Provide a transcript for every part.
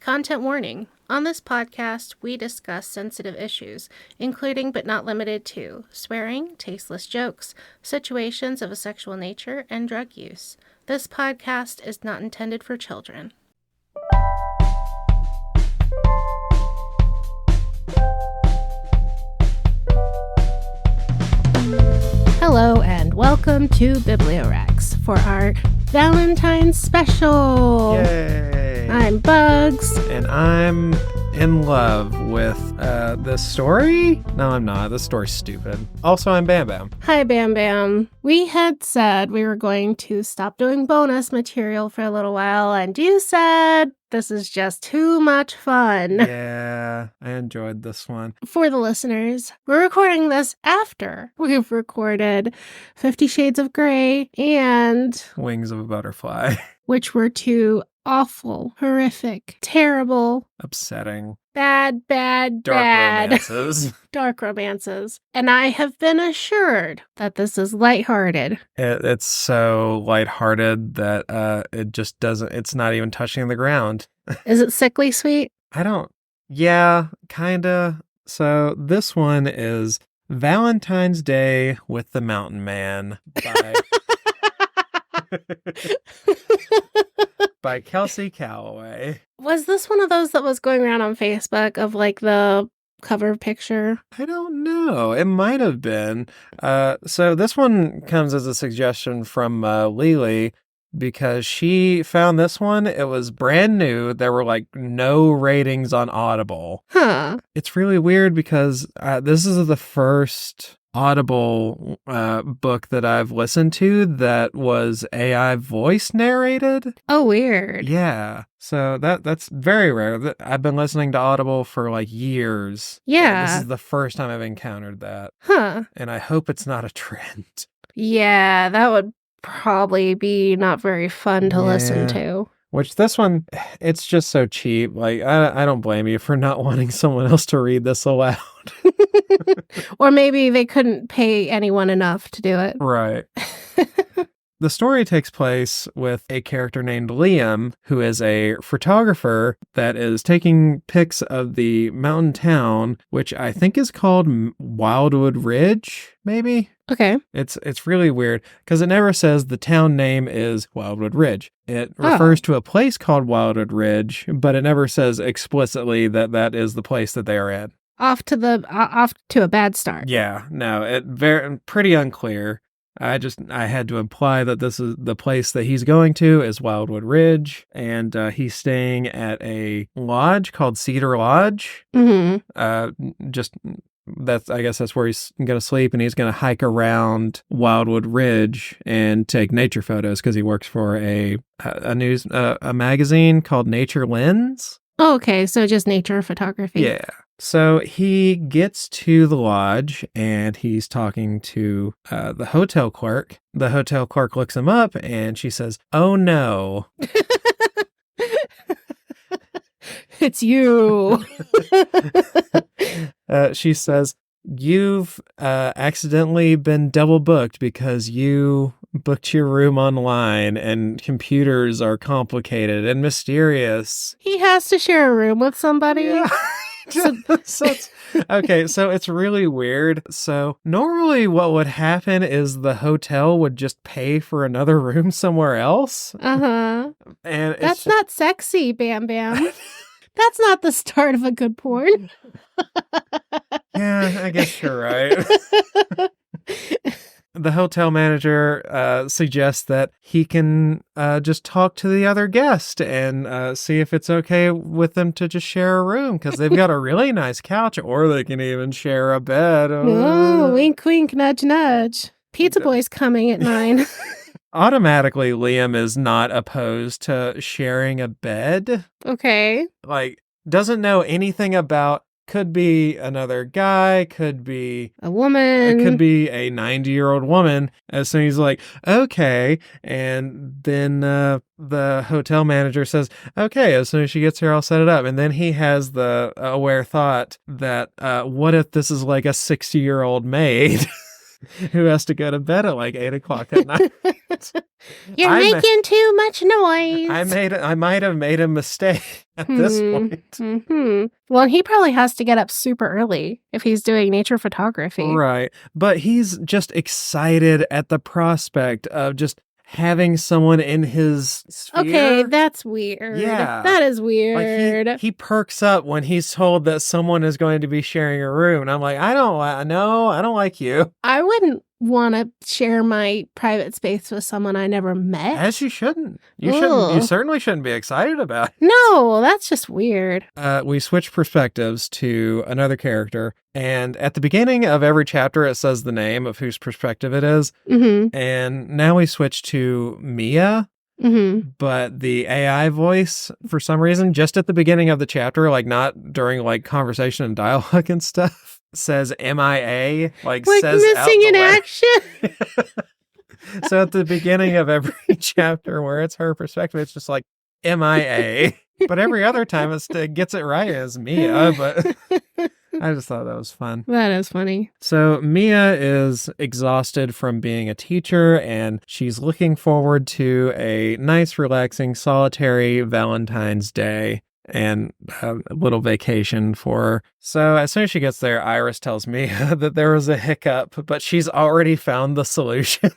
Content warning. On this podcast, we discuss sensitive issues, including but not limited to swearing, tasteless jokes, situations of a sexual nature, and drug use. This podcast is not intended for children. Hello and welcome to Bibliowrecks for our Valentines special. Yay! I'm Bugs. And I'm in love with this story. No, I'm not. This story's stupid. Also, I'm Bam Bam. Hi, Bam Bam. We had said we were going to stop doing bonus material for a little while, and you said this is just too much fun. Yeah, I enjoyed this one. For the listeners, we're recording this after we've recorded 50 Shades of Grey and Wings of a Butterfly. which were two awful, horrific, terrible, Upsetting. bad, Dark romances. dark romances. And I have been assured that this is lighthearted. It's so lighthearted that it just doesn't, it's not even touching the ground. Is it sickly sweet? Yeah, kinda. So this one is Valentine's Day with the Mountain Man by Kelsie Calloway. Was this one of those that was going around on Facebook of like the cover picture? I don't know. It might have been. So this one comes as a suggestion from Lily because she found this one. It was brand new. There were like no ratings on Audible. Huh. It's really weird because this is the first Audible book that I've listened to that was AI voice narrated. Oh, weird. Yeah. So that's very rare. I've been listening to Audible for like years. Yeah. This is the first time I've encountered that. Huh. And I hope it's not a trend. Yeah, that would probably be not very fun to listen to. Which this one, it's just so cheap. Like, I don't blame you for not wanting someone else to read this aloud. Or maybe they couldn't pay anyone enough to do it. Right. The story takes place with a character named Liam, who is a photographer that is taking pics of the mountain town, which I think is called Wildwood Ridge, maybe? Okay. It's really weird because it never says the town name is Wildwood Ridge. It refers to a place called Wildwood Ridge, but it never says explicitly that that is the place that they are in. Off to a bad start. Yeah, no, pretty unclear. I had to imply that this is the place that he's going to is Wildwood Ridge, and he's staying at a lodge called Cedar Lodge. Mm-hmm. I guess that's where he's going to sleep, and he's going to hike around Wildwood Ridge and take nature photos because he works for a magazine called Nature Lens. Oh, okay, so just nature photography. Yeah. So he gets to the lodge and he's talking to the hotel clerk. The hotel clerk looks him up and she says, "Oh no." It's you. She says, "You've accidentally been double booked because you booked your room online and computers are complicated and mysterious." He has to share a room with somebody. Yeah. Okay, so it's really weird. So normally what would happen is the hotel would just pay for another room somewhere else. Uh-huh. And that's not sexy, Bam Bam. That's not the start of a good porn. Yeah, I guess you're right. The hotel manager suggests that he can just talk to the other guest and see if it's okay with them to just share a room because they've got a really nice couch, or they can even share a bed. Oh, wink, wink, nudge, nudge. Pizza Boy's coming at 9. Automatically, Liam is not opposed to sharing a bed. Okay. Like, doesn't know anything about. Could be another guy, could be a woman, it could be a 90-year-old woman. And so he's like, okay. And then the hotel manager says, okay, as soon as she gets here, I'll set it up. And then he has the aware thought that what if this is like a 60-year-old maid? who has to go to bed at like 8 o'clock at night. You're making too much noise. I might have made a mistake at this point. Mm-hmm. Well, he probably has to get up super early if he's doing nature photography. Right. But he's just excited at the prospect of just having someone in his sphere. Okay, that's weird. Yeah. That is weird. Like he perks up when he's told that someone is going to be sharing a room. And I'm like, I don't like you. I wouldn't want to share my private space with someone I never met. As you shouldn't. You certainly shouldn't be excited about it. No, that's just weird. We switch perspectives to another character. And at the beginning of every chapter, it says the name of whose perspective it is. Mm-hmm. And now we switch to Mia. Mm-hmm. But the AI voice, for some reason, just at the beginning of the chapter, like not during like conversation and dialogue and stuff, says MIA, like says missing in action. So at the beginning of every chapter where it's her perspective, it's just like MIA. But every other time it gets it right as Mia. But I just thought that was fun. That is funny. So Mia is exhausted from being a teacher, and she's looking forward to a nice, relaxing, solitary Valentine's Day and a little vacation for her. So as soon as she gets there, Iris tells Mia that there was a hiccup, but she's already found the solution.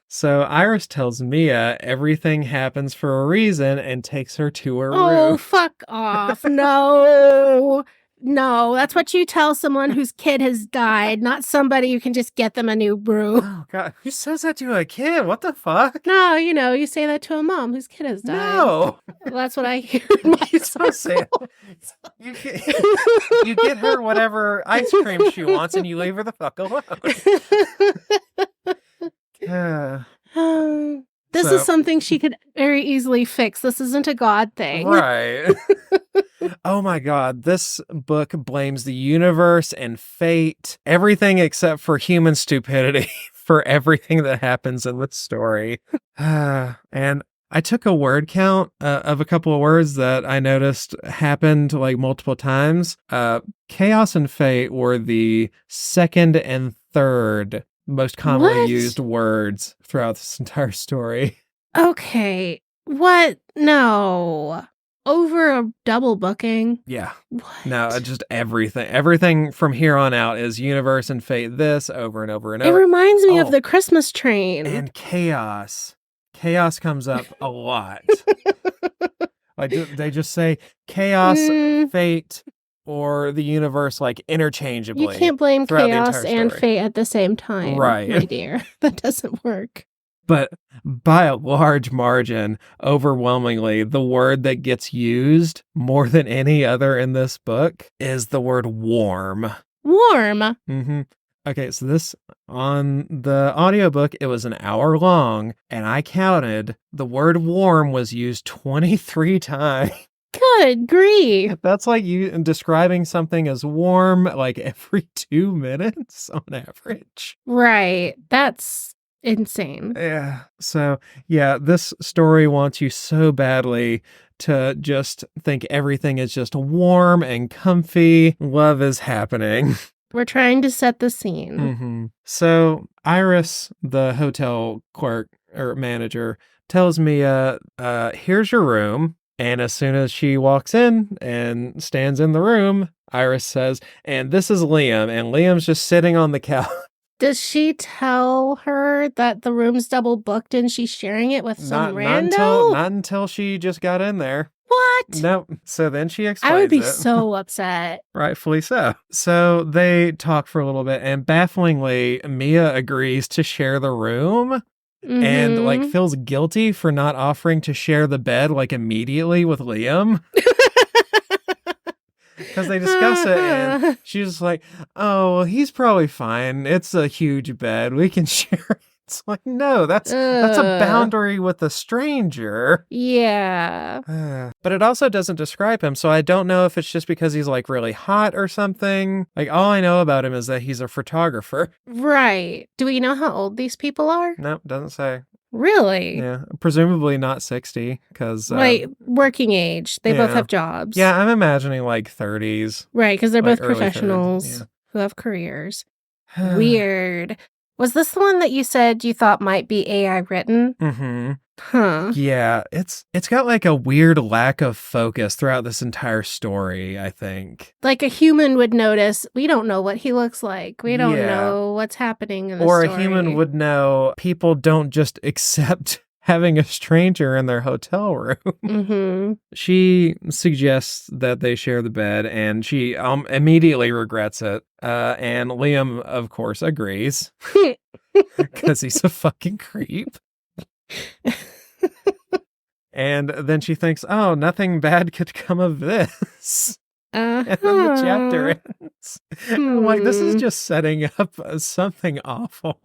So Iris tells Mia everything happens for a reason and takes her to her room. Oh, fuck off. No. No, that's what you tell someone whose kid has died, not somebody who can just get them a new room. Oh, God. Who says that to a kid? What the fuck? No, you say that to a mom whose kid has died. No. Well, that's what I hear in my circle. You get her whatever ice cream she wants and you leave her the fuck alone. This is something she could very easily fix. This isn't a God thing. Right. Oh my God. This book blames the universe and fate, everything except for human stupidity for everything that happens in this story. And I took a word count of a couple of words that I noticed happened like multiple times. Chaos and fate were the second and third most commonly used words throughout this entire story. Okay. What? No. Over a double booking? Yeah. What? No, just everything. Everything from here on out is universe and fate this over and over and over. It reminds me of the Christmas train. And chaos. Chaos comes up a lot. Like they just say chaos, fate, or the universe like interchangeably. You can't blame chaos and fate at the same time, right, my dear. That doesn't work. But by a large margin, overwhelmingly, the word that gets used more than any other in this book is the word warm. Warm? Mm-hmm. Okay, so this, on the audiobook, it was an hour long, and I counted, the word warm was used 23 times. Good grief. That's like you describing something as warm like every 2 minutes on average. Right. That's insane. Yeah. So, yeah, this story wants you so badly to just think everything is just warm and comfy. Love is happening. We're trying to set the scene. Mm-hmm. So, Iris, the hotel clerk or manager, tells Mia, here's your room. And as soon as she walks in and stands in the room, Iris says, and this is Liam. And Liam's just sitting on the couch. Does she tell her that the room's double booked and she's sharing it with some rando? Not until she just got in there. What? No. So then she explains I would be so upset. Rightfully so. So they talk for a little bit, and bafflingly, Mia agrees to share the room. Mm-hmm. And like feels guilty for not offering to share the bed like immediately with Liam. Because they discuss it and she's like, oh, well, he's probably fine. It's a huge bed. We can share it. It's like, no, that's a boundary with a stranger. Yeah. But it also doesn't describe him, so I don't know if it's just because he's like really hot or something. Like all I know about him is that he's a photographer. Right. Do we know how old these people are? Nope, doesn't say. Really? Yeah, presumably not 60 because... Wait, working age. They both have jobs. Yeah, I'm imagining like 30s. Right, because they're like both professionals who have careers. Weird. Was this the one that you said you thought might be AI written? Mm-hmm. Huh. Yeah, it's got like a weird lack of focus throughout this entire story, I think. Like a human would notice, we don't know what he looks like. We don't Yeah. know what's happening in the Or story. a human would know people don't just accept having a stranger in their hotel room. Mm-hmm. She suggests that they share the bed, and she immediately regrets it. And Liam, of course, agrees because he's a fucking creep. And then she thinks, oh, nothing bad could come of this. And then the chapter ends. I'm like, this is just setting up something awful.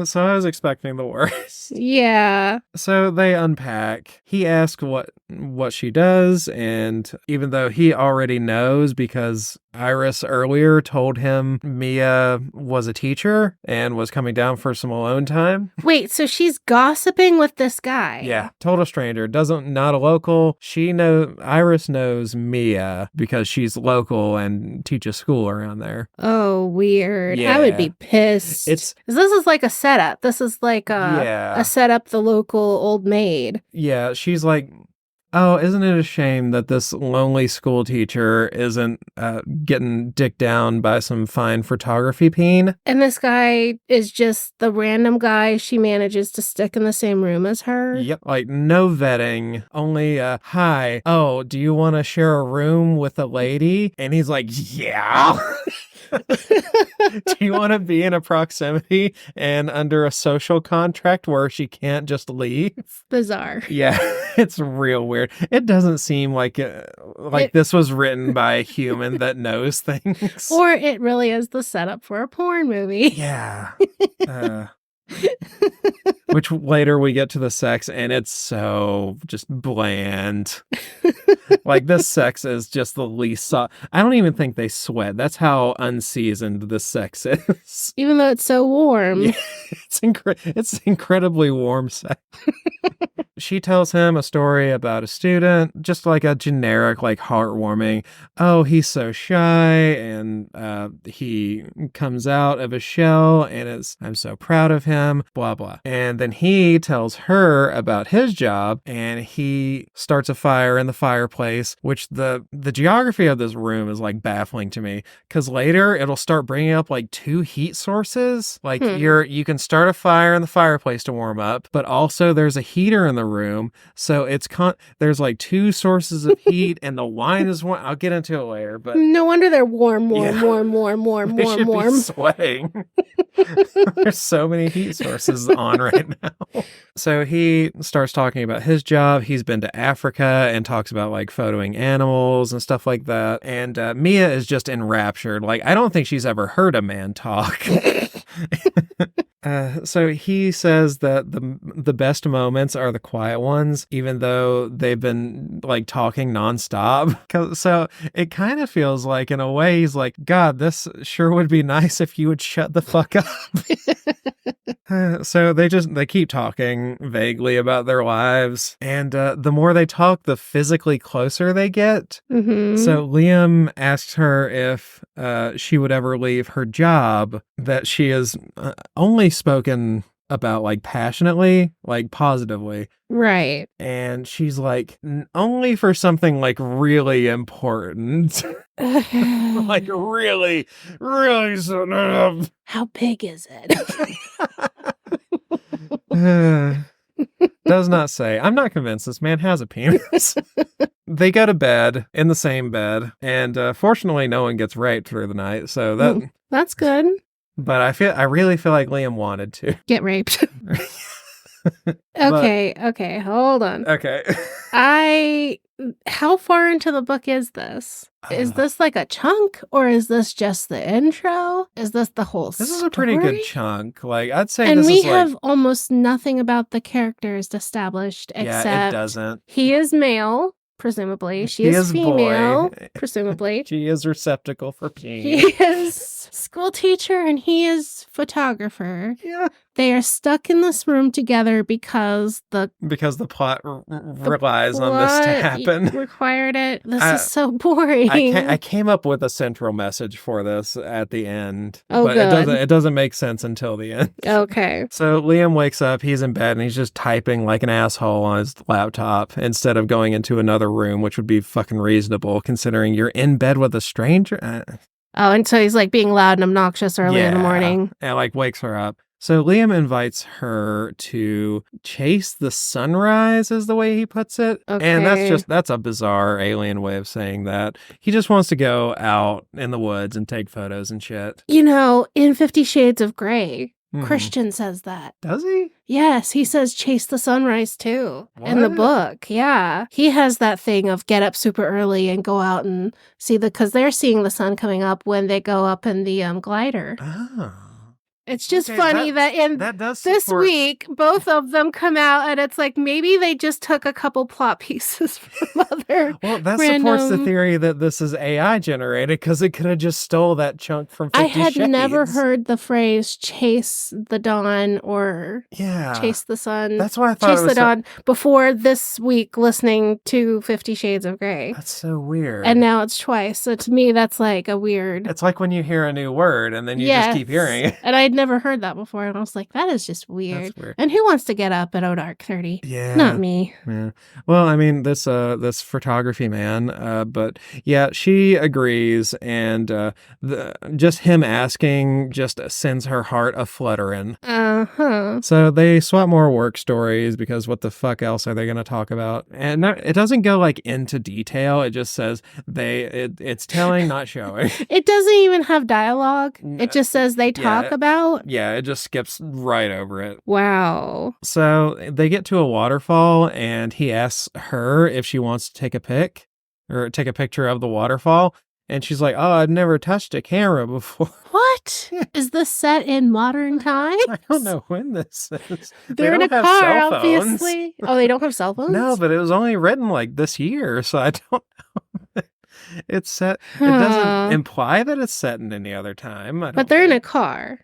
So I was expecting the worst. Yeah. So they unpack. He asks what she does, and even though he already knows because Iris earlier told him Mia was a teacher and was coming down for some alone time. Wait, so she's gossiping with this guy? Yeah, total stranger. Not a local. Iris knows Mia because she's local and teaches school around there. Oh, weird. Yeah. I would be pissed. This is like a setup. This is like a setup the local old maid. Yeah, she's like, oh, isn't it a shame that this lonely school teacher isn't getting dicked down by some fine photography peen? And this guy is just the random guy she manages to stick in the same room as her? Yep. Like, no vetting, only, hi, oh, do you want to share a room with a lady? And he's like, yeah. Do you want to be in a proximity and under a social contract where she can't just leave? Bizarre. Yeah, it's real weird. It doesn't seem like this was written by a human that knows things. Or it really is the setup for a porn movie. Yeah. Which later we get to the sex and it's so just bland. Like this sex is just the least I don't even think they sweat. That's how unseasoned this sex is. Even though it's so warm. Yeah, it's incredibly warm sex. She tells him a story about a student, just like a generic, like heartwarming, oh, he's so shy and he comes out of a shell and I'm so proud of him, blah, blah. And then he tells her about his job and he starts a fire in the fireplace, which the geography of this room is like baffling to me because later it'll start bringing up like 2 heat sources. Like you can start a fire in the fireplace to warm up, but also there's a heater in the room, so there's like 2 sources of heat and the wine is one. I'll get into it later, but no wonder they're warm. They should be sweating. There's so many heat sources on right now. So he starts talking about his job. He's been to Africa and talks about like photoing animals and stuff like that. And Mia is just enraptured. Like, I don't think she's ever heard a man talk. So he says that the best moments are the quiet ones, even though they've been like talking nonstop. So it kind of feels like, in a way, he's like, God, this sure would be nice if you would shut the fuck up. So they keep talking vaguely about their lives, and the more they talk, the physically closer they get. Mm-hmm. So Liam asks her if she would ever leave her job that she has only spoken about like passionately, like positively. Right. And she's like, only for something like really important. Like really, really. How big is it? Does not say. I'm not convinced this man has a penis. They go to bed in the same bed, and fortunately no one gets raped through the night, so that's good. But I really feel like Liam wanted to get raped. Okay, hold on. Okay. How far into the book is this? Is this like a chunk, or is this just the intro? Is this the whole story? This is a pretty good chunk. Like, I'd say and this we is have almost nothing about the characters established except it doesn't. He is male, presumably. She is female, boy. Presumably. She is receptacle for peen. He is school teacher and he is photographer. Yeah. They are stuck in this room together because the plot relies on this to happen. Required it. This is so boring. I came up with a central message for this at the end, but good. it doesn't make sense until the end. Okay. So Liam wakes up, he's in bed, and he's just typing like an asshole on his laptop instead of going into another room, which would be fucking reasonable considering you're in bed with a stranger. Oh, and so he's like being loud and obnoxious early in the morning. And like wakes her up. So Liam invites her to chase the sunrise, is the way he puts it. Okay. And that's a bizarre alien way of saying that. He just wants to go out in the woods and take photos and shit. You know, in 50 Shades of Grey, Christian says that. Does he? Yes, he says chase the sunrise too in the book. Yeah. He has that thing of get up super early and go out and see because they're seeing the sun coming up when they go up in the glider. Oh. It's just funny that in this week, both of them come out and it's like maybe they just took a couple plot pieces from other Well, that supports the theory that this is AI generated because it could have just stole that chunk from 50 Shades. I had never heard the phrase chase the dawn or chase the sun. That's why I thought chase the dawn before this week listening to 50 Shades of Grey. That's so weird. And now it's twice. So to me, that's like a weird. It's like when you hear a new word and then you just keep hearing it. And I'd never heard that before, and I was like, that is just weird. That's weird. And who wants to get up at dark 30? Yeah. Not me. Yeah. Well, I mean, this photography man, but yeah, she agrees, and just him asking just sends her heart a-fluttering. Uh-huh. So they swap more work stories because what the fuck else are they going to talk about? And it doesn't go like into detail. It just says it's telling, not showing. It doesn't even have dialogue. It just says they talk about. Yeah, it just skips right over it. Wow. So they get to a waterfall and he asks her if she wants to take a picture of the waterfall. And she's like, oh, I've never touched a camera before. What? Is this set in modern times? I don't know when this is. They're in a car, obviously. Oh, they don't have cell phones? No, but it was only written like this year, so I don't know. It's set. It doesn't imply that it's set in any other time. But they're in a car.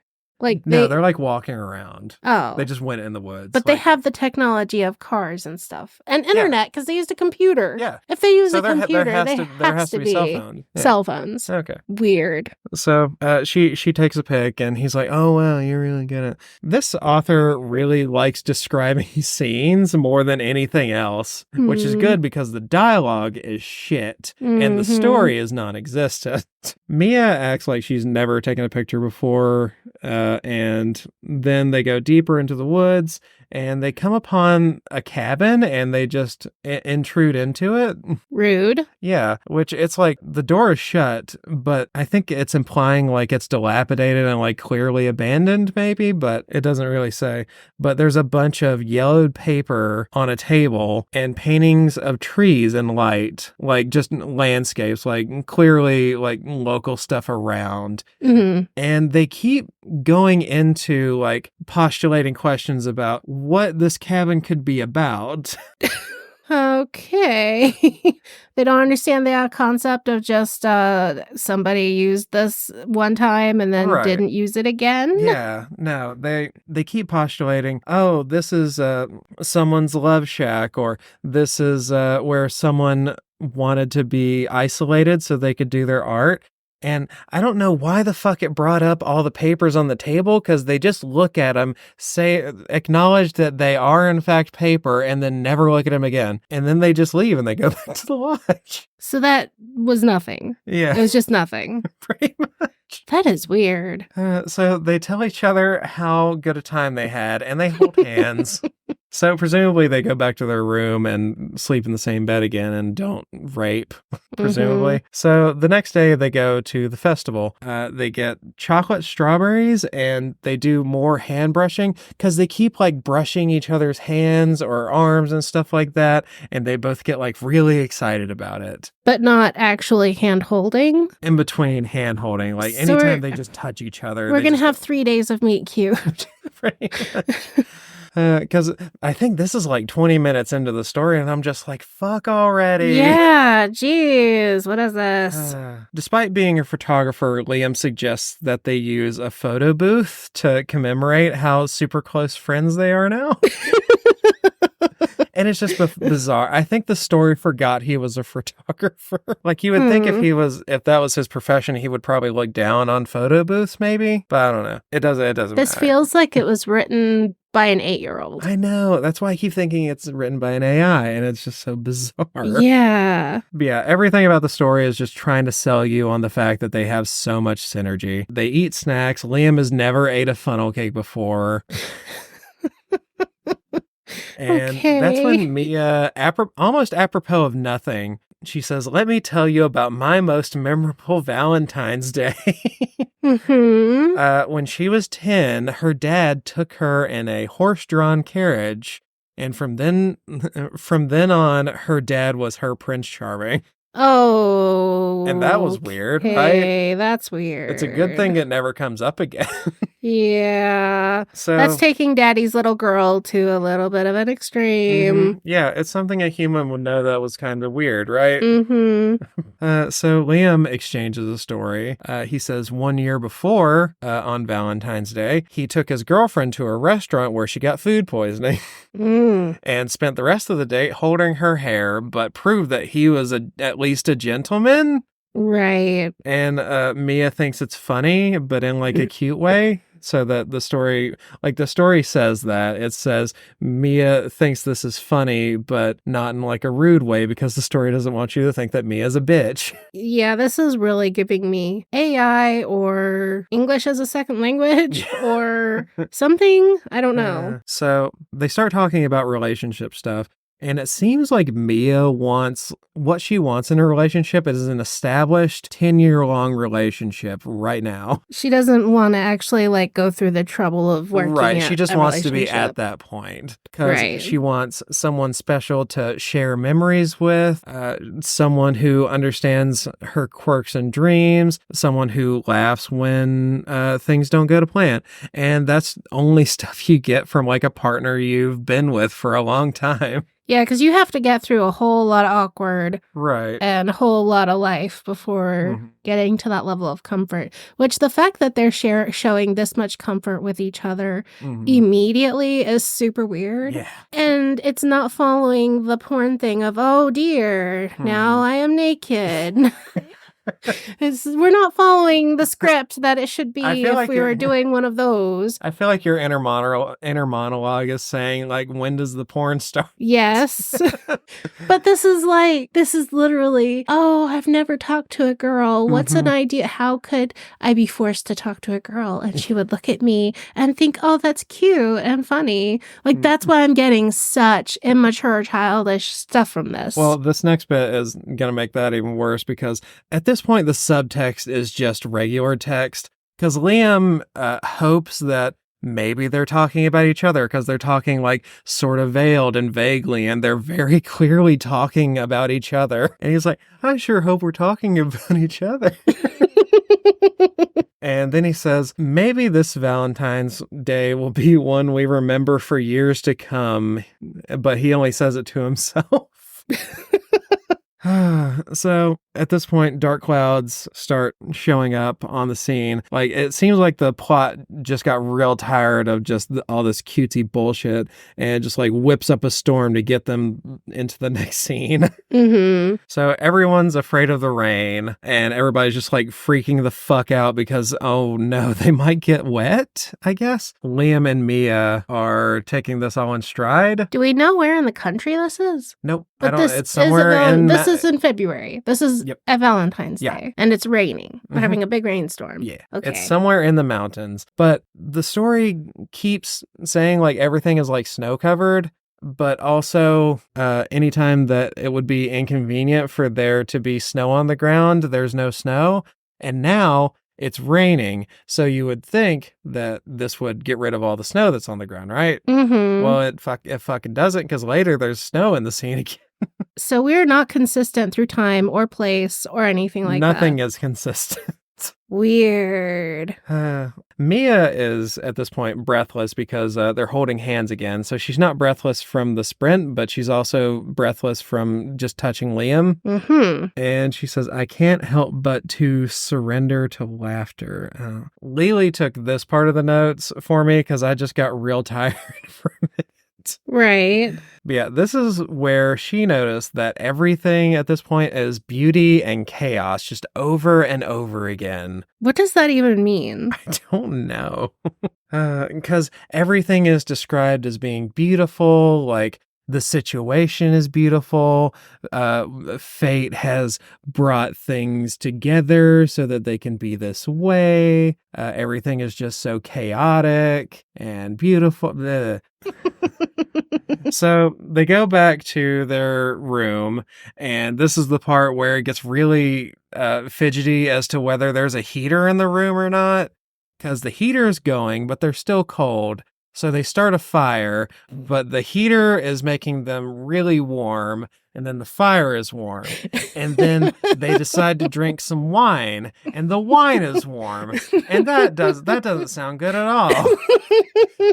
They're like walking around. Oh. They just went in the woods. But they have the technology of cars and stuff. And internet, because they used a computer. Yeah. If they use a computer, there has to be cell phones. Yeah. Cell phones. Okay. Weird. So she takes a pic and he's like, oh, wow, you're really good at this. Author really likes describing scenes more than anything else, which is good because the dialogue is shit and the story is non-existent. Mia acts like she's never taken a picture before, and then they go deeper into the woods and they come upon a cabin and they just intrude into it. Rude. Yeah, which it's like the door is shut, but I think it's implying like it's dilapidated and like clearly abandoned maybe, but it doesn't really say. But there's a bunch of yellowed paper on a table and paintings of trees and light, like just landscapes, like clearly like local stuff around. Mm-hmm. And they keep going into like postulating questions about what this cabin could be about. Okay. They don't understand the concept of just somebody used this one time and then didn't use it again. Yeah, no, they keep postulating, oh, this is someone's love shack, or this is where someone wanted to be isolated so they could do their art. And I don't know why the fuck it brought up all the papers on the table, because they just look at them, acknowledge that they are in fact paper, and then never look at them again. And then they just leave and they go back to the lodge. So that was nothing. Yeah. It was just nothing. Pretty much. That is weird. So they tell each other how good a time they had, and they hold hands. So presumably they go back to their room and sleep in the same bed again and don't rape, presumably. Mm-hmm. So the next day they go to the festival. They get chocolate strawberries and they do more hand brushing because they keep like brushing each other's hands or arms and stuff like that. And they both get like really excited about it. But not actually hand holding? In between hand holding. Like anytime they just touch each other. We're going to have 3 days of meet cute. Pretty much. Because I think this is like 20 minutes into the story, and I'm just like, fuck already. Yeah, jeez, what is this? Despite being a photographer, Liam suggests that they use a photo booth to commemorate how super close friends they are now. And it's just bizarre. I think the story forgot he was a photographer. Like, you would think if that was his profession, he would probably look down on photo booths, maybe. But I don't know. It doesn't This matter. feels like it was written by an 8-year-old. I know. That's why I keep thinking it's written by an AI, and it's just so bizarre. Yeah. But yeah, everything about the story is just trying to sell you on the fact that they have so much synergy. They eat snacks. Liam has never ate a funnel cake before. And that's when Mia, almost apropos of nothing, she says, "Let me tell you about my most memorable Valentine's Day." When she was 10, her dad took her in a horse-drawn carriage, and from then on, her dad was her Prince Charming. Oh. And that was weird, right? Hey, that's weird. It's a good thing it never comes up again. Yeah. So that's taking daddy's little girl to a little bit of an extreme. Yeah, it's something a human would know that was kind of weird, right? Mm-hmm. So Liam exchanges a story. He says 1 year before, on Valentine's Day, he took his girlfriend to a restaurant where she got food poisoning and spent the rest of the day holding her hair, but proved that he was at least a gentleman. Right. And Mia thinks it's funny, but in like a cute way. So that the story says that. It says Mia thinks this is funny, but not in like a rude way, because the story doesn't want you to think that Mia's a bitch. Yeah, this is really giving me AI or English as a second language or something. I don't know. So they start talking about relationship stuff. And it seems like Mia what she wants in a relationship is an established 10-year-long relationship right now. She doesn't want to actually like go through the trouble of working. Right. She just wants to be relationship. at that point because she wants someone special to share memories with, someone who understands her quirks and dreams, someone who laughs when things don't go to plan. And that's only stuff you get from like a partner you've been with for a long time. Yeah, because you have to get through a whole lot of awkward and a whole lot of life before getting to that level of comfort, which the fact that they're showing this much comfort with each other immediately is super weird. Yeah. And it's not following the porn thing of, oh dear, now I am naked. We're not following the script that it should be if we were doing one of those. I feel like your inner monologue is saying, like, when does the porn start? Yes. But this is literally, oh, I've never talked to a girl. What's an idea? How could I be forced to talk to a girl? And she would look at me and think, oh, that's cute and funny. Like, that's why I'm getting such immature, childish stuff from this. Well, this next bit is going to make that even worse, because at this point, the subtext is just regular text, because Liam hopes that maybe they're talking about each other, because they're talking like sort of veiled and vaguely, and they're very clearly talking about each other. And he's like, I sure hope we're talking about each other. And then he says, maybe this Valentine's Day will be one we remember for years to come. But he only says it to himself. So at this point, dark clouds start showing up on the scene. Like, it seems like the plot just got real tired of just all this cutesy bullshit, and just like whips up a storm to get them into the next scene. So everyone's afraid of the rain, and everybody's just like freaking the fuck out because, oh no, they might get wet, I guess. Liam and Mia are taking this all in stride. Do we know where in the country this is? Nope. But it's somewhere this is in February. This is at Valentine's Day. And it's raining. We're having a big rainstorm. Yeah. Okay. It's somewhere in the mountains. But the story keeps saying like everything is like snow covered, but also anytime that it would be inconvenient for there to be snow on the ground, there's no snow. And now it's raining, so you would think that this would get rid of all the snow that's on the ground, right? Well, it fucking doesn't, because later there's snow in the scene again. So we're not consistent through time or place or anything like that. Nothing is consistent. Weird. Mia is at this point breathless because they're holding hands again. So she's not breathless from the sprint, but she's also breathless from just touching Liam. Mm-hmm. And she says, I can't help but to surrender to laughter. Lily took this part of the notes for me because I just got real tired from it. Right. But yeah, this is where she noticed that everything at this point is beauty and chaos just over and over again. What does that even mean? I don't know. Because everything is described as being beautiful, like the situation is beautiful. Fate has brought things together so that they can be this way. Everything is just so chaotic and beautiful. So they go back to their room, and this is the part where it gets really fidgety as to whether there's a heater in the room or not, because the heater is going, but they're still cold. So they start a fire, but the heater is making them really warm, and then the fire is warm. And then they decide to drink some wine, and the wine is warm. And that doesn't sound good at all.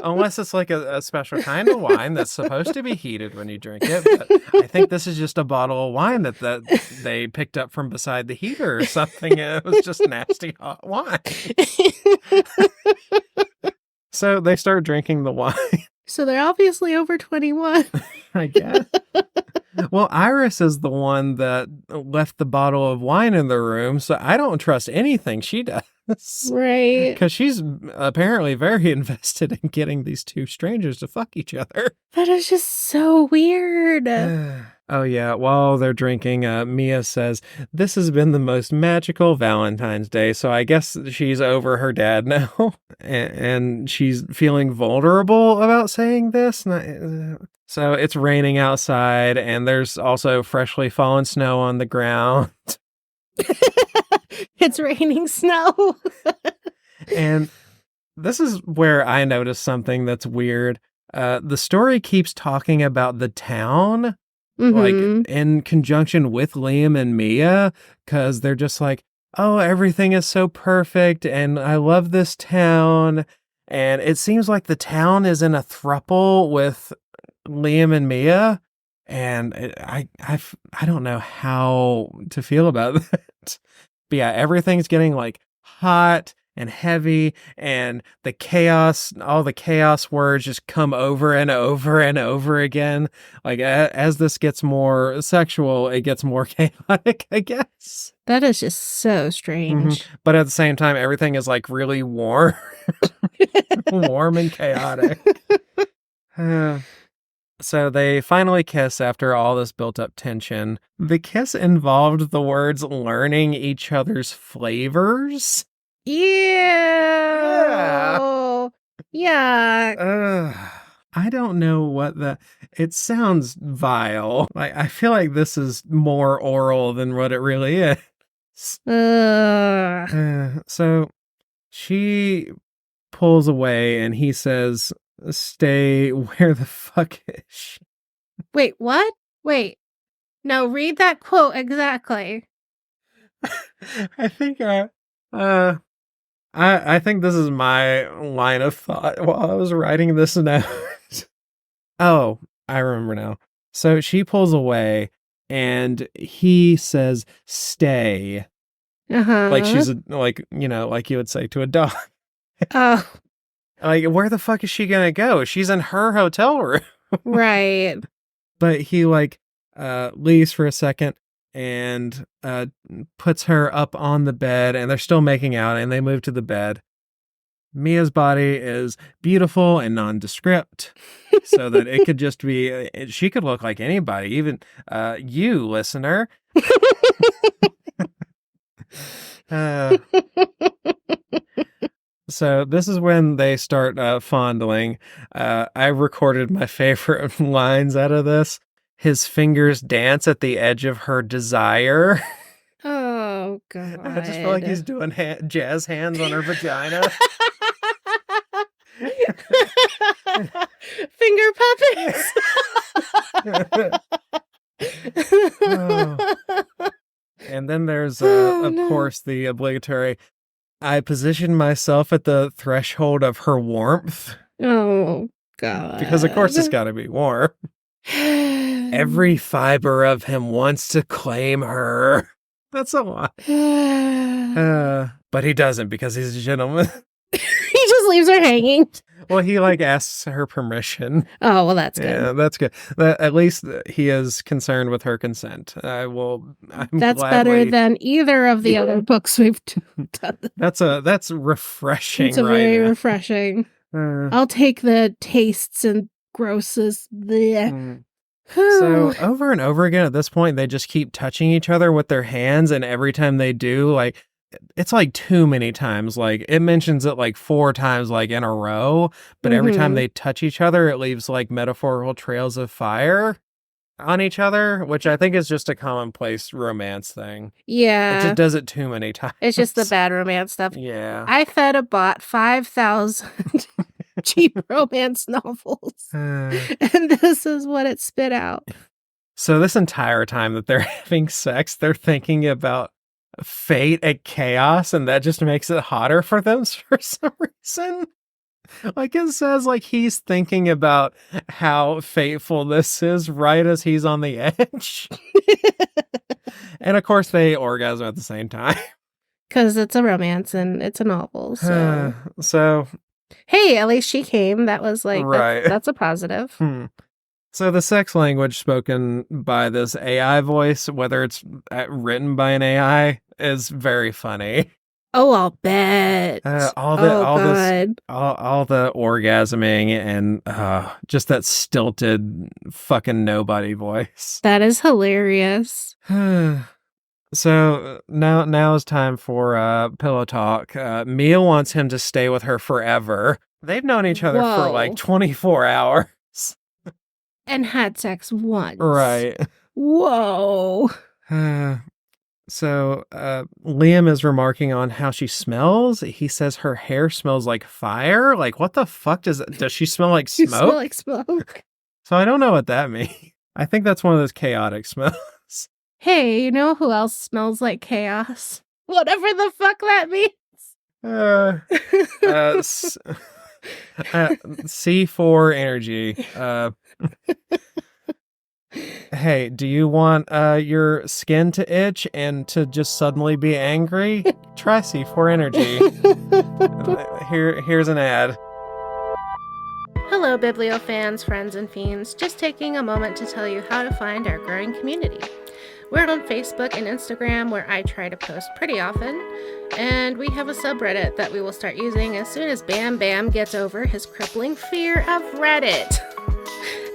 Unless it's like a special kind of wine that's supposed to be heated when you drink it. But I think this is just a bottle of wine that they picked up from beside the heater or something. It was just nasty hot wine. So they start drinking the wine. So they're obviously over 21. I guess. Well, Iris is the one that left the bottle of wine in the room, so I don't trust anything she does. Right. Because she's apparently very invested in getting these two strangers to fuck each other. That is just so weird. Oh, yeah. While they're drinking, Mia says, this has been the most magical Valentine's Day, so I guess she's over her dad now. And she's feeling vulnerable about saying this. So it's raining outside, and there's also freshly fallen snow on the ground. It's raining snow. And this is where I noticed something that's weird. The story keeps talking about the town, like in conjunction with Liam and Mia, because they're just like, oh, everything is so perfect, and I love this town. And it seems like the town is in a throuple with Liam and Mia, and I don't know how to feel about that. But yeah, everything's getting like hot and heavy, and the chaos, all the chaos words just come over and over and over again. Like as this gets more sexual, it gets more chaotic, I guess. That is just so strange. But at the same time, everything is like really warm, warm and chaotic. So they finally kiss after all this built-up tension. The kiss involved the words learning each other's flavors. Yeah. Yeah. I don't know what it sounds vile. I feel like this is more oral than what it really is. So she pulls away and he says, stay where the fuck is she? Wait, what? Wait. No, read that quote exactly. I think I think this is my line of thought while I was writing this note. Oh, I remember now. So she pulls away and he says, stay. Like she's like you would say to a dog. Oh. Like, where the fuck is she gonna go? She's in her hotel room. Right. But he leaves for a second and puts her up on the bed, and they're still making out, and they move to the bed. Mia's body is beautiful and nondescript, so that it could just be, she could look like anybody, even you, listener. So this is when they start fondling. I recorded my favorite lines out of this. His fingers dance at the edge of her desire. Oh, God. I just feel like he's doing jazz hands on her vagina. Finger puppets. Oh. And then there's, of course, the obligatory, I positioned myself at the threshold of her warmth. Oh, God. Because, of course, it's got to be warm. Every fiber of him wants to claim her. That's a lot. But he doesn't because he's a gentleman. He just leaves her hanging. Well, he asks her permission. Oh, well, that's good. Yeah, that's good. At least he is concerned with her consent. That's better than either of the other books we've done. That's refreshing. It's very refreshing. I'll take the tastes and grosses. So over and over again at this point, they just keep touching each other with their hands, and every time they do, it's too many times. It mentions it 4 times in a row, but every time they touch each other, it leaves metaphorical trails of fire on each other, which I think is just a commonplace romance thing. Yeah. It just does it too many times. It's just the bad romance stuff. Yeah. I fed a bot 5,000 cheap romance novels, and this is what it spit out. So this entire time that they're having sex, they're thinking about fate and chaos, and that just makes it hotter for them for some reason. It says he's thinking about how fateful this is right as he's on the edge. And of course they orgasm at the same time. Because it's a romance and it's a novel. So hey, at least she came. That was right. That's a positive. So the sex language spoken by this AI voice, whether it's written by an AI, is very funny. Oh, I'll bet. All the orgasming and just that stilted fucking nobody voice. That is hilarious. So now is time for pillow talk. Mia wants him to stay with her forever. They've known each other for 24 hours. And had sex once. Right. Whoa. So Liam is remarking on how she smells. He says her hair smells like fire. What the fuck does she smell like smoke? She smell like smoke. So I don't know what that means. I think that's one of those chaotic smells. Hey, you know who else smells like chaos? Whatever the fuck that means. C4 energy. Hey, do you want your skin to itch and to just suddenly be angry? Try C4 energy. Here's an ad. Hello, Biblio fans, friends, and fiends. Just taking a moment to tell you how to find our growing community. We're on Facebook and Instagram, where I try to post pretty often, and we have a subreddit that we will start using as soon as Bam Bam gets over his crippling fear of Reddit.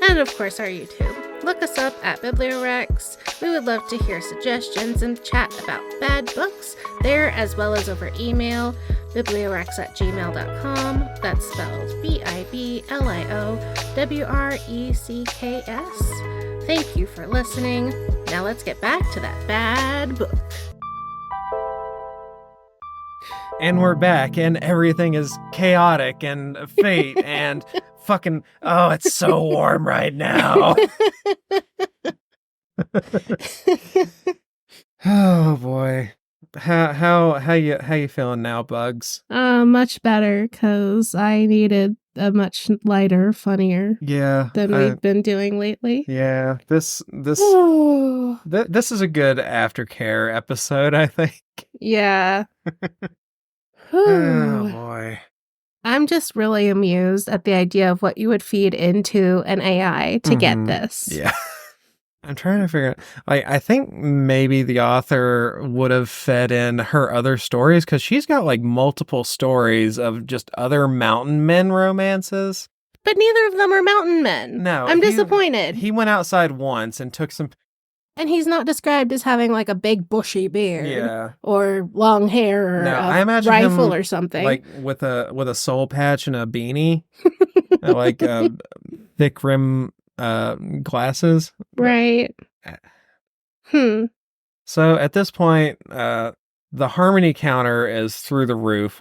And of course, our YouTube. Look us up at Bibliowrecks. We would love to hear suggestions and chat about bad books there, as well as over email, bibliowrecks@gmail.com. That's spelled BIBLIOWRECKS. Thank you for listening. Now let's get back to that bad book. And we're back, and everything is chaotic and fate and fucking, oh, it's so warm right now. Oh boy. How you feeling now, Bugs? Much better, because I needed a much lighter, funnier than we've been doing lately. Yeah, this is a good aftercare episode, I think. Yeah. Oh boy. I'm just really amused at the idea of what you would feed into an AI to get this. Yeah. I'm trying to figure out, I think maybe the author would have fed in her other stories, because she's got multiple stories of just other mountain men romances. But neither of them are mountain men. No. I'm disappointed. He went outside once and took some... And he's not described as having a big bushy beard. Yeah. Or long hair or I imagine rifle him, or something. With a soul patch and a beanie. Thick rim glasses. Right. So at this point, the harmony counter is through the roof.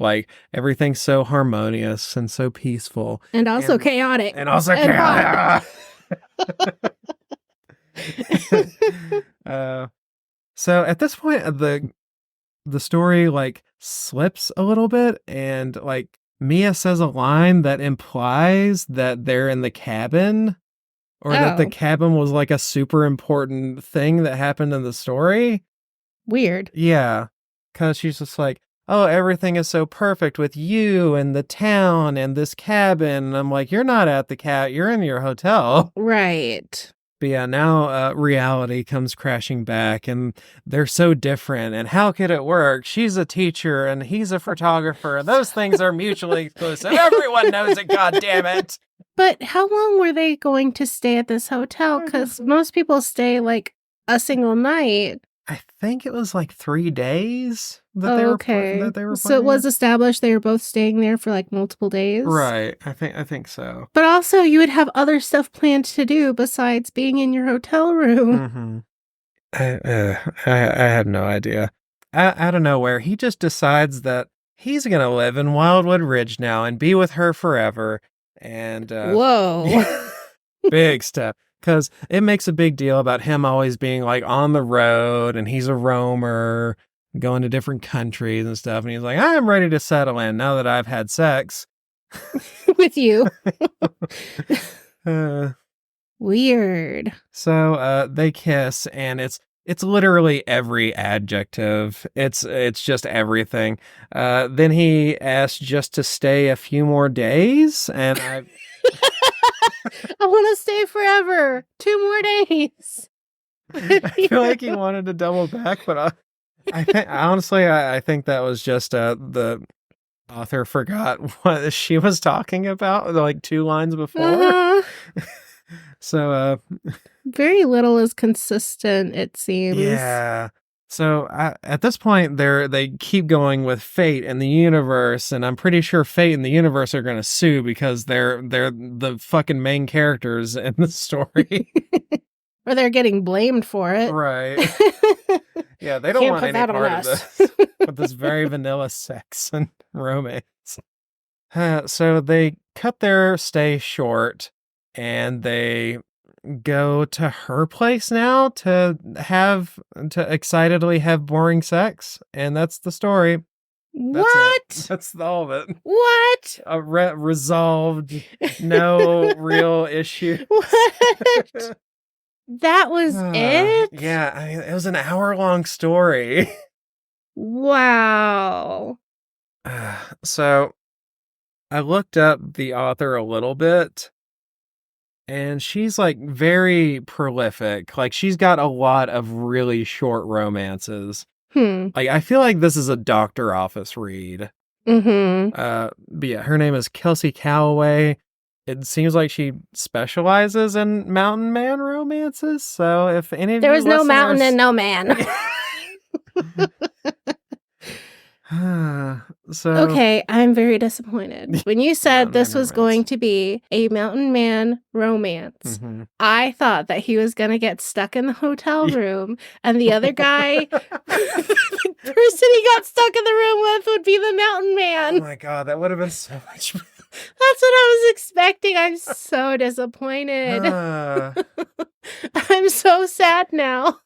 Everything's so harmonious and so peaceful. And also chaotic. And also chaotic. So at this point, the story like slips a little bit, and like Mia says a line that implies that they're in the cabin, or that the Oh, cabin was like a super important thing that happened in the story. weird. Yeah, because she's just like, oh, everything is so perfect with you and the town and this cabin. And I'm like, you're not at the you're in your hotel. Right. But yeah, now reality comes crashing back, and they're so different. And how could it work? She's a teacher and he's a photographer. And those things are mutually exclusive. Everyone knows it, God damn it. But how long were they going to stay at this hotel? Because most people stay like a single night. I think it was like 3 days that Oh, they were okay. that they were So it planning was it. established they were both staying there for like multiple days. Right. I think so. But also, you would have other stuff planned to do besides being in your hotel room. Mm-hmm. I have no idea. Out of nowhere, he just decides that he's gonna live in Wildwood Ridge now and be with her forever. And Whoa. big step, because it makes a big deal about him always being like on the road, and he's a roamer, going to different countries and stuff. And he's like, I'm ready to settle in now that I've had sex. With you. Uh, Weird. So they kiss, and it's literally every adjective. It's just everything. Then he asks just to stay a few more days, and I want to stay forever. 2 more days. I feel like he wanted to double back, but I think honestly, I think that was just the author forgot what she was talking about like 2 lines before. Uh-huh. So very little is consistent, it seems. yeah. So at this point, they keep going with fate and the universe, and I'm pretty sure fate and the universe are going to sue because they're the fucking main characters in the story. Or they're getting blamed for it. Right. Yeah, they don't Can't want put any that on part of us. this. With this very vanilla sex and romance. So they cut their stay short, and they go to her place now to excitedly have boring sex, and that's the story. What? That's all of it. What? Resolved. No real issue. What? That was it? Yeah, I mean, it was an hour-long story. Wow. So I looked up the author a little bit, and she's like very prolific. Like, she's got a lot of really short romances. Like, I feel like this is a doctor office read. Mm-hmm. But yeah, her name is Kelsie Calloway. It seems like she specializes in mountain man romances. So if any of there you was no mountain listeners- and no man. So Okay, I'm very disappointed. When you said this was going to be a mountain man romance, I thought that he was going to get stuck in the hotel room, and the other guy, the person he got stuck in the room with, would be the mountain man. Oh my god, that would have been so much. That's what I was expecting. I'm so disappointed. I'm so sad now.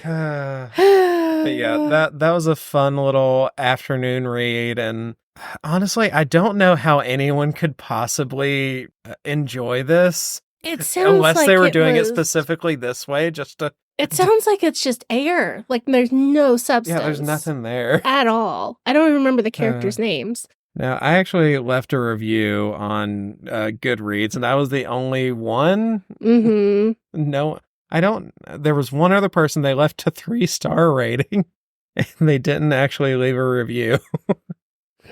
But yeah, that was a fun little afternoon read, and honestly, I don't know how anyone could possibly enjoy this. It sounds unless like they were it doing it was- specifically this way, just to. It sounds like it's just air. Like there's no substance. Yeah, there's nothing there at all. I don't even remember the characters' names. Now, I actually left a review on Goodreads, and I was the only one. Mm-hmm. No, I don't. There was one other person they left a 3-star rating, and they didn't actually leave a review.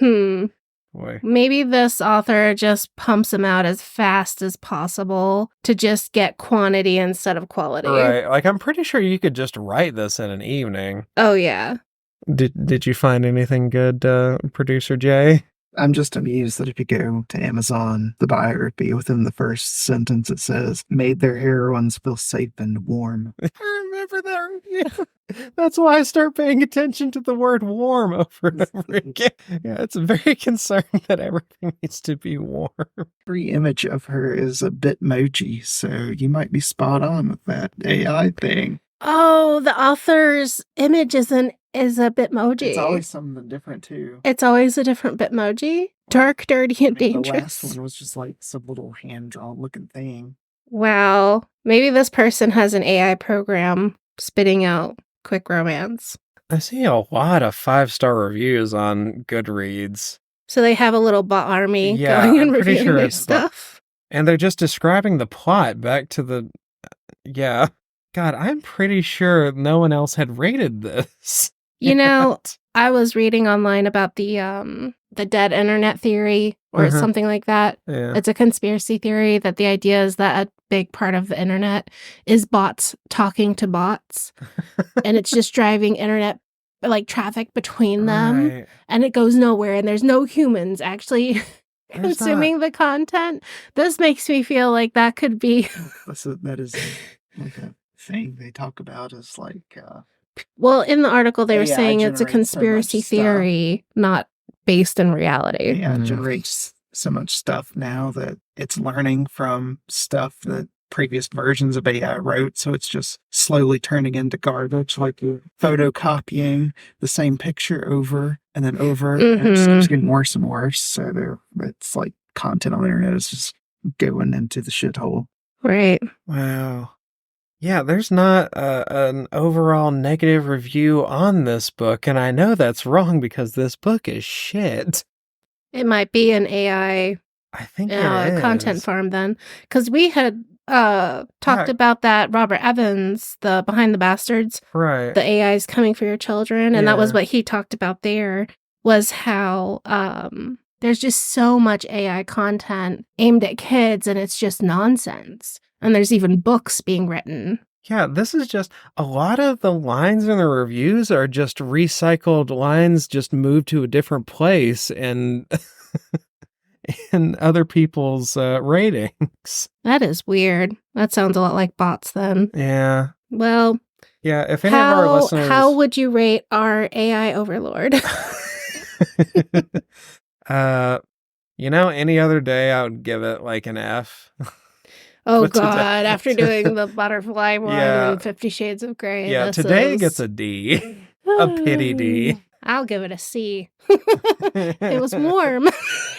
Boy. Maybe this author just pumps them out as fast as possible to just get quantity instead of quality. Right. Like, I'm pretty sure you could just write this in an evening. Oh, yeah. Did you find anything good, Producer Jay? I'm just amused that if you go to Amazon, the biography, within the first sentence it says, made their heroines feel safe and warm. I remember that review. That's why I start paying attention to the word warm over and over again. Yeah, it's very concerned that everything needs to be warm. Every image of her is a bit mochi, so you might be spot on with that AI thing. Oh, the author's image is an is a Bitmoji. It's always something different, too. It's always a different Bitmoji. Dark, dirty, and dangerous. The last one was just like some little hand-drawn looking thing. Wow. Maybe this person has an AI program spitting out quick romance. I see a lot of 5-star reviews on Goodreads. So they have a little bot army Yeah, going and I'm pretty reviewing sure their it's stuff. And they're just describing the plot back to the... Yeah. God, I'm pretty sure no one else had rated this. You know, I was reading online about the dead internet theory or something like that. Yeah. It's a conspiracy theory that the idea is that a big part of the internet is bots talking to bots. And it's just driving internet traffic between them. Right. And it goes nowhere and there's no humans actually consuming the content. This makes me feel like that could be... That is like a thing they talk about is like... Well, in the article, they were AI saying it's a generates so conspiracy much theory, not based in reality. Yeah, it generates so much stuff now that it's learning from stuff that previous versions of AI wrote. So it's just slowly turning into garbage, like you're photocopying the same picture over and then over. And it just keeps getting worse and worse. So it's like content on the internet is just going into the shithole. Right. Wow. Yeah, there's not an overall negative review on this book, and I know that's wrong because this book is shit. It might be an AI I think it is. content farm then. Because we had talked about that Robert Evans, the Behind the Bastards. Right. The AI is coming for your children. And that was what he talked about there, was how there's just so much AI content aimed at kids, and it's just nonsense. And there's even books being written. Yeah, this is just a lot of the lines in the reviews are just recycled lines just moved to a different place and in other people's ratings. That is weird. That sounds a lot like bots then. Yeah. Well, yeah, if any of our listeners... How would you rate our AI overlord? Any other day I would give it like an F. Oh, God, after doing the butterfly one and 50 Shades of Grey. Yeah, today it gets a D. A pity D. I'll give it a C. It was warm.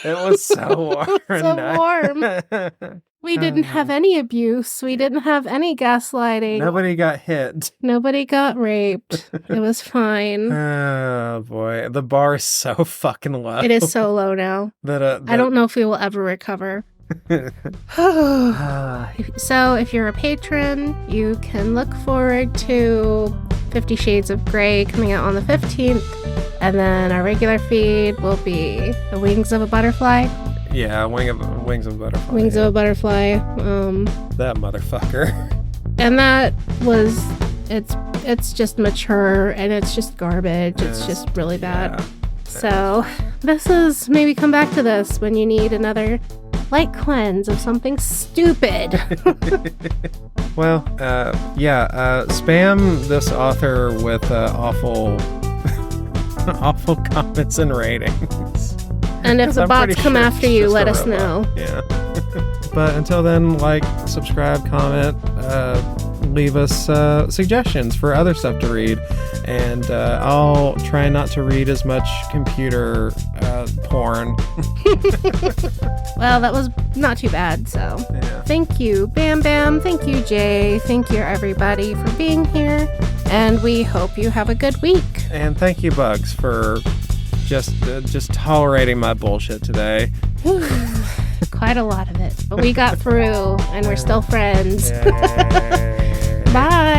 It was so warm. So warm. We didn't have any abuse. We didn't have any gaslighting. Nobody got hit. Nobody got raped. It was fine. Oh, boy. The bar is so fucking low. It is so low now. I don't know if we will ever recover. So if you're a patron, you can look forward to 50 Shades of Grey coming out on the 15th, and then our regular feed will be The Wings of a Butterfly. Yeah, Wings of a Butterfly. Wings of a Butterfly. That motherfucker. And that was it's just mature and it's just garbage. It's just really bad. So this is, maybe come back to this when you need another light cleanse of something stupid. Well, spam this author with awful comments and ratings. And if the bots come after you, let us know. Yeah. But until then, like, subscribe, comment, leave us suggestions for other stuff to read. And I'll try not to read as much computer porn. Well, that was not too bad, so Thank you, Bam Bam. Thank you, Jay. Thank you, everybody, for being here. And we hope you have a good week. And thank you, Bugs, for just tolerating my bullshit today. Quite a lot of it. But we got through, and we're still friends. Bye.